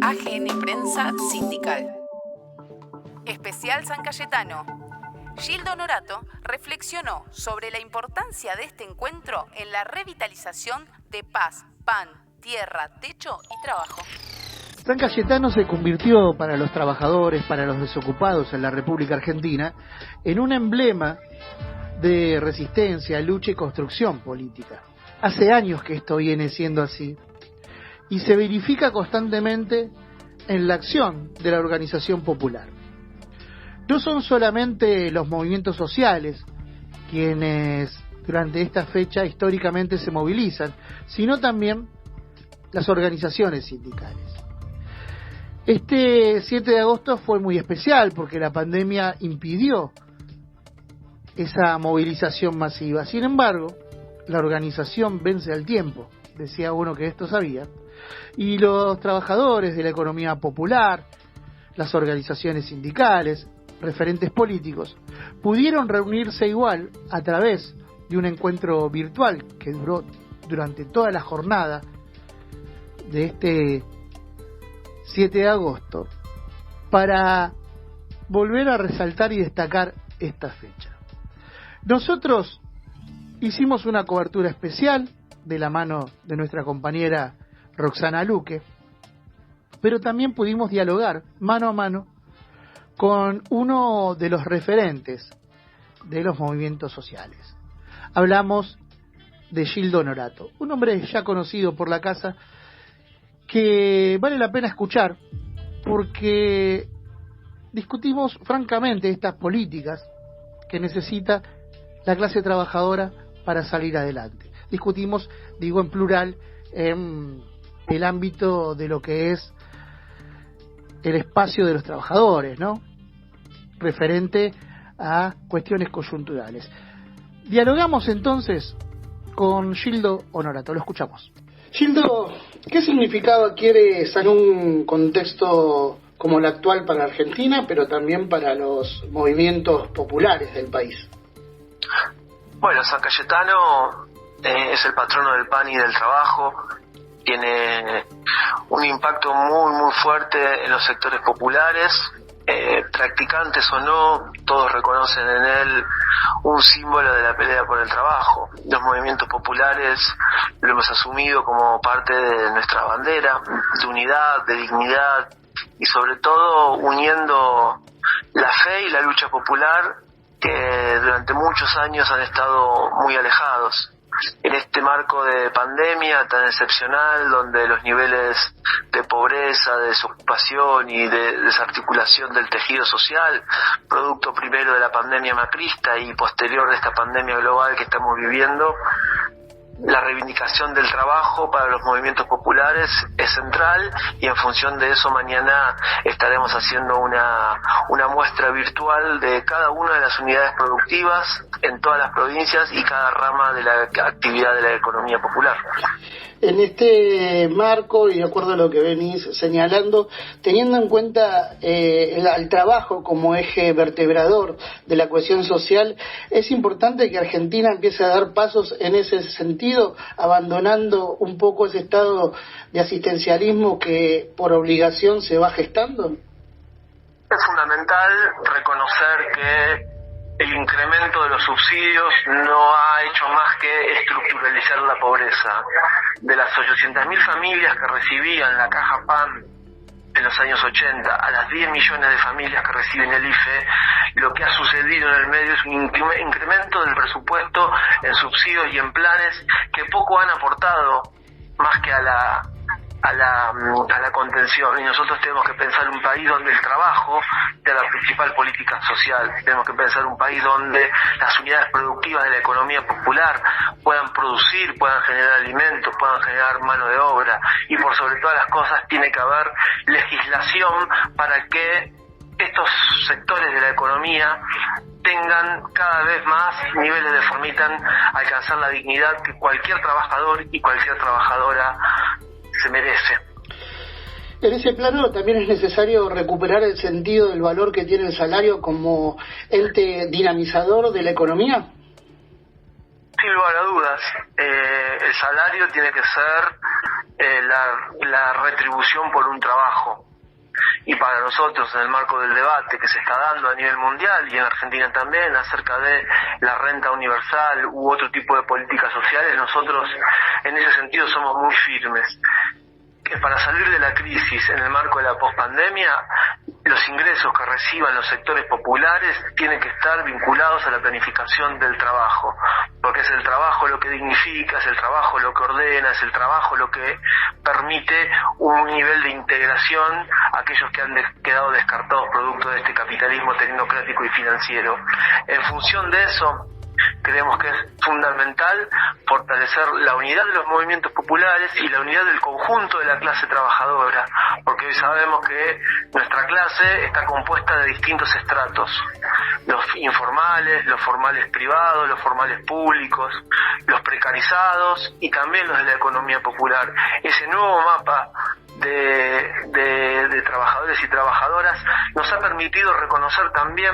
AGN Prensa Sindical. Especial San Cayetano. Gildo Honorato reflexionó sobre la importancia de este encuentro en la revitalización de paz, pan, tierra, techo y trabajo. San Cayetano se convirtió para los trabajadores, para los desocupados en la República Argentina, en un emblema de resistencia, lucha y construcción política. Hace años que esto viene siendo así y se verifica constantemente en la acción de la organización popular. No son solamente los movimientos sociales quienes durante esta fecha históricamente se movilizan, sino también las organizaciones sindicales. Este 7 de agosto fue muy especial porque la pandemia impidió esa movilización masiva. Sin embargo, la organización vence al tiempo, decía uno que esto sabía, y los trabajadores de la economía popular, las organizaciones sindicales, referentes políticos, pudieron reunirse igual a través de un encuentro virtual que duró durante toda la jornada de este 7 de agosto para volver a resaltar y destacar esta fecha. Nosotros hicimos una cobertura especial de la mano de nuestra compañera Roxana Luque, pero también pudimos dialogar mano a mano con uno de los referentes de los movimientos sociales. Hablamos de Gildo Honorato, un hombre ya conocido por la casa que vale la pena escuchar porque discutimos francamente estas políticas que necesita la clase trabajadora para salir adelante. Discutimos, digo en plural, en el ámbito de lo que es el espacio de los trabajadores, ¿no? Referente a cuestiones coyunturales. Dialogamos entonces con Gildo Honorato, lo escuchamos. Gildo, ¿qué significado adquiere en un contexto como el actual para Argentina, pero también para los movimientos populares del país? Bueno, San Cayetano es el patrono del pan y del trabajo, tiene un impacto muy fuerte en los sectores populares, practicantes o no, todos reconocen en él un símbolo de la pelea por el trabajo. Los movimientos populares lo hemos asumido como parte de nuestra bandera, de unidad, de dignidad y sobre todo uniendo la fe y la lucha popular que durante muchos años han estado muy alejados. En este marco de pandemia tan excepcional, donde los niveles de pobreza, de desocupación y de desarticulación del tejido social, producto primero de la pandemia macrista y posterior de esta pandemia global que estamos viviendo, la reivindicación del trabajo para los movimientos populares es central y en función de eso mañana estaremos haciendo una muestra virtual de cada una de las unidades productivas en todas las provincias y cada rama de la actividad de la economía popular. En este marco, y de acuerdo a lo que venís señalando, teniendo en cuenta el trabajo como eje vertebrador de la cohesión social, es importante que Argentina empiece a dar pasos en ese sentido, abandonando un poco ese estado de asistencialismo que por obligación se va gestando. Es fundamental reconocer que el incremento de los subsidios no ha hecho más que estructuralizar la pobreza. De las 800.000 familias que recibían la caja PAN en los años 80 a las 10 millones de familias que reciben el IFE, lo que ha sucedido en el medio es un incremento del presupuesto en subsidios y en planes que poco han aportado más que a la contención, y nosotros tenemos que pensar un país donde el trabajo sea la principal política social. Tenemos que pensar un país donde las unidades productivas de la economía popular puedan producir, puedan generar alimentos, puedan generar mano de obra, y por sobre todas las cosas tiene que haber legislación para que estos sectores de la economía tengan cada vez más niveles de permitan alcanzar la dignidad que cualquier trabajador y cualquier trabajadora se merece. En ese plano también es necesario recuperar el sentido del valor que tiene el salario como ente dinamizador de la economía. Sin lugar a dudas, el salario tiene que ser la retribución por un trabajo. Y para nosotros, en el marco del debate que se está dando a nivel mundial y en Argentina también acerca de la renta universal u otro tipo de políticas sociales, nosotros en ese sentido somos muy firmes. Que para salir de la crisis en el marco de la pospandemia, los ingresos que reciban los sectores populares tienen que estar vinculados a la planificación del trabajo, porque es el trabajo lo que dignifica, es el trabajo lo que ordena, es el trabajo lo que permite un nivel de integración a aquellos que han quedado descartados producto de este capitalismo tecnocrático y financiero. En función de eso, creemos que es fundamental fortalecer la unidad de los movimientos populares y la unidad del conjunto de la clase trabajadora, porque hoy sabemos que nuestra clase está compuesta de distintos estratos, los informales, los formales privados, los formales públicos, los precarizados y también los de la economía popular. Ese nuevo mapa de trabajadores y trabajadoras nos ha permitido reconocer también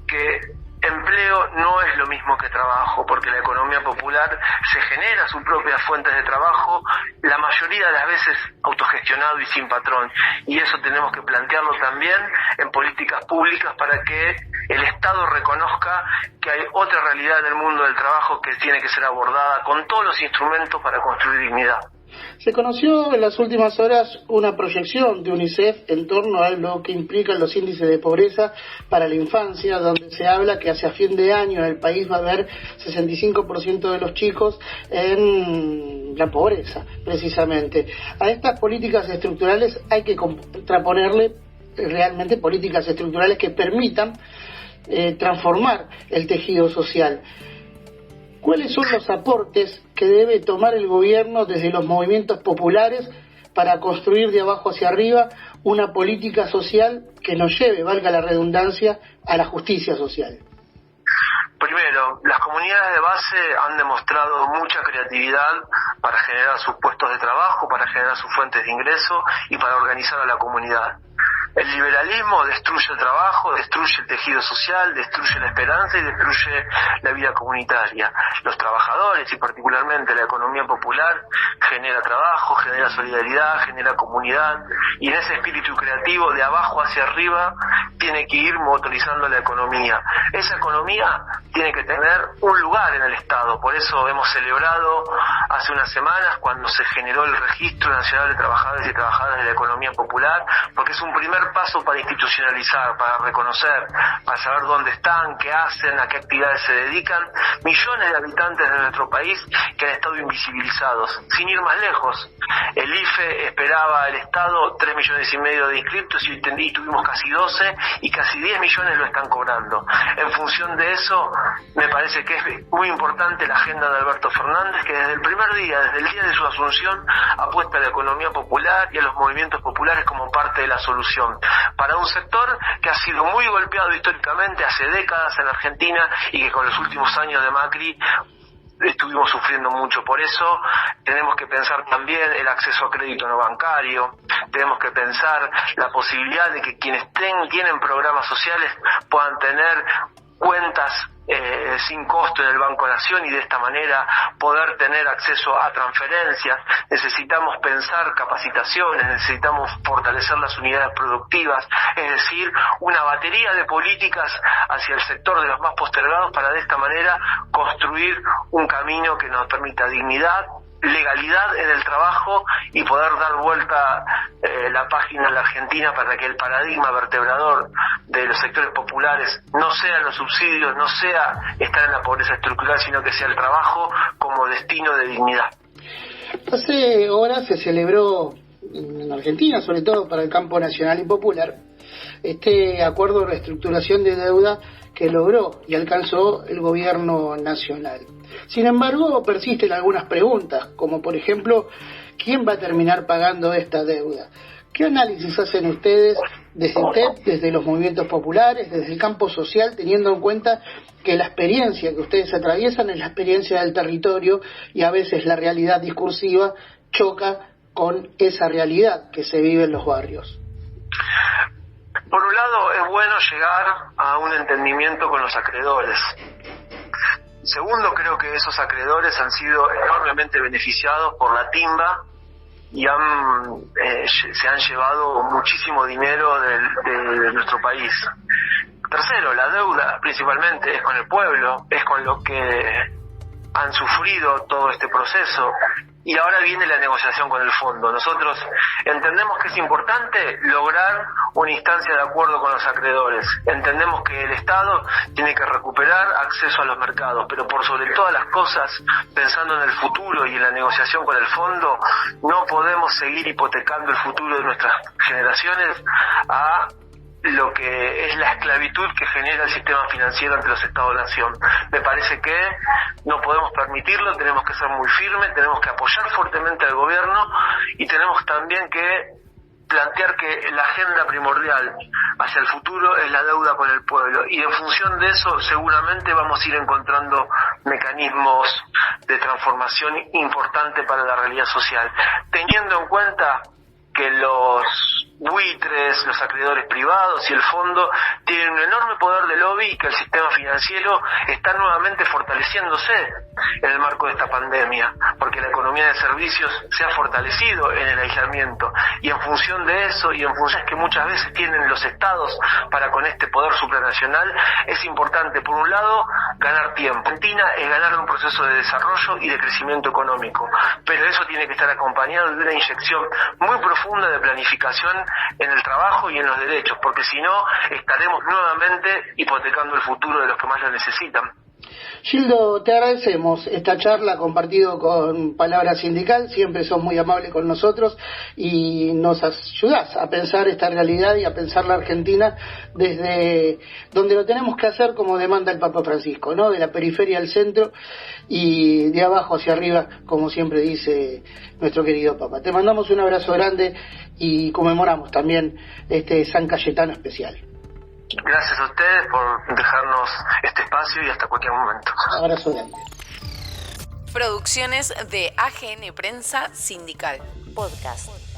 que empleo no es lo mismo que trabajo, porque la economía popular se genera sus propias fuentes de trabajo, la mayoría de las veces autogestionado y sin patrón, y eso tenemos que plantearlo también en políticas públicas para que el Estado reconozca que hay otra realidad en el mundo del trabajo que tiene que ser abordada con todos los instrumentos para construir dignidad. Se conoció en las últimas horas una proyección de UNICEF en torno a lo que implican los índices de pobreza para la infancia, donde se habla que hacia fin de año en el país va a haber 65% de los chicos en la pobreza, precisamente. A estas políticas estructurales hay que contraponerle realmente políticas estructurales que permitan transformar el tejido social. ¿Cuáles son los aportes que debe tomar el gobierno desde los movimientos populares para construir de abajo hacia arriba una política social que nos lleve, valga la redundancia, a la justicia social? Primero, las comunidades de base han demostrado mucha creatividad para generar sus puestos de trabajo, para generar sus fuentes de ingreso y para organizar a la comunidad. El liberalismo destruye el trabajo, destruye el tejido social, destruye la esperanza y destruye la vida comunitaria. Los trabajadores y particularmente la economía popular genera trabajo, genera solidaridad, genera comunidad, y en ese espíritu creativo de abajo hacia arriba tiene que ir motorizando la economía. Esa economía tiene que tener un lugar en el Estado, por eso hemos celebrado hace unas semanas cuando se generó el Registro Nacional de Trabajadores y Trabajadoras de la Economía Popular, porque es un primer paso para institucionalizar, para reconocer, para saber dónde están, qué hacen, a qué actividades se dedican, millones de habitantes de nuestro país que han estado invisibilizados. Sin ir más lejos, el IFE esperaba el Estado 3,5 millones de inscriptos y tuvimos casi 12 y casi 10 millones lo están cobrando. En función de eso, me parece que es muy importante la agenda de Alberto Fernández, que desde el primer día, desde el día de su asunción, apuesta a la economía popular y a los movimientos populares como parte de la solución para un sector que ha sido muy golpeado históricamente hace décadas en Argentina y que con los últimos años de Macri estuvimos sufriendo mucho. Por eso tenemos que pensar también el acceso a crédito no bancario, tenemos que pensar la posibilidad de que quienes tienen programas sociales puedan tener cuentas sin costo en el Banco Nación y de esta manera poder tener acceso a transferencias. Necesitamos pensar capacitaciones, necesitamos fortalecer las unidades productivas, es decir, una batería de políticas hacia el sector de los más postergados para de esta manera construir un camino que nos permita dignidad, legalidad en el trabajo y poder dar vuelta la página en la Argentina para que el paradigma vertebrador de los sectores populares no sean los subsidios, no sea estar en la pobreza estructural, sino que sea el trabajo como destino de dignidad. Hace horas se celebró en Argentina, sobre todo para el campo nacional y popular, este acuerdo de reestructuración de deuda que logró y alcanzó el gobierno nacional. Sin embargo, persisten algunas preguntas, como por ejemplo, ¿quién va a terminar pagando esta deuda? ¿Qué análisis hacen ustedes desde UTEP, desde los movimientos populares, desde el campo social, teniendo en cuenta que la experiencia que ustedes atraviesan es la experiencia del territorio y a veces la realidad discursiva choca con esa realidad que se vive en los barrios? Por un lado, es bueno llegar a un entendimiento con los acreedores. Segundo, creo que esos acreedores han sido enormemente beneficiados por la timba y se han llevado muchísimo dinero de nuestro país. Tercero, la deuda principalmente es con el pueblo, es con lo que han sufrido todo este proceso. Y ahora viene la negociación con el fondo. Nosotros entendemos que es importante lograr una instancia de acuerdo con los acreedores. Entendemos que el Estado tiene que recuperar acceso a los mercados, pero por sobre todas las cosas, pensando en el futuro y en la negociación con el fondo, no podemos seguir hipotecando el futuro de nuestras generaciones a lo que es la esclavitud que genera el sistema financiero ante los Estados-nación. Me parece que no podemos permitirlo, tenemos que ser muy firmes, tenemos que apoyar fuertemente al gobierno y tenemos también que plantear que la agenda primordial hacia el futuro es la deuda con el pueblo, y en función de eso seguramente vamos a ir encontrando mecanismos de transformación importante para la realidad social, teniendo en cuenta que los buitres, los acreedores privados y el fondo tienen un enorme poder de lobby y que el sistema financiero está nuevamente fortaleciéndose en el marco de esta pandemia, porque la economía de servicios se ha fortalecido en el aislamiento, y en función de eso y en función que muchas veces tienen los estados para con este poder supranacional, es importante por un lado ganar tiempo. Argentina es ganar un proceso de desarrollo y de crecimiento económico, pero eso tiene que estar acompañado de una inyección muy profunda de planificación en el trabajo y en los derechos, porque si no estaremos nuevamente hipotecando el futuro de los que más lo necesitan. Gildo, te agradecemos esta charla compartido con Palabra Sindical, siempre sos muy amable con nosotros y nos ayudás a pensar esta realidad y a pensar la Argentina desde donde lo tenemos que hacer como demanda el Papa Francisco, ¿no? De la periferia al centro y de abajo hacia arriba, como siempre dice nuestro querido Papa. Te mandamos un abrazo grande y conmemoramos también este San Cayetano especial. Gracias a ustedes por dejarnos este espacio y hasta cualquier momento. Abrazo grande. Producciones de AGN Prensa Sindical. Podcast.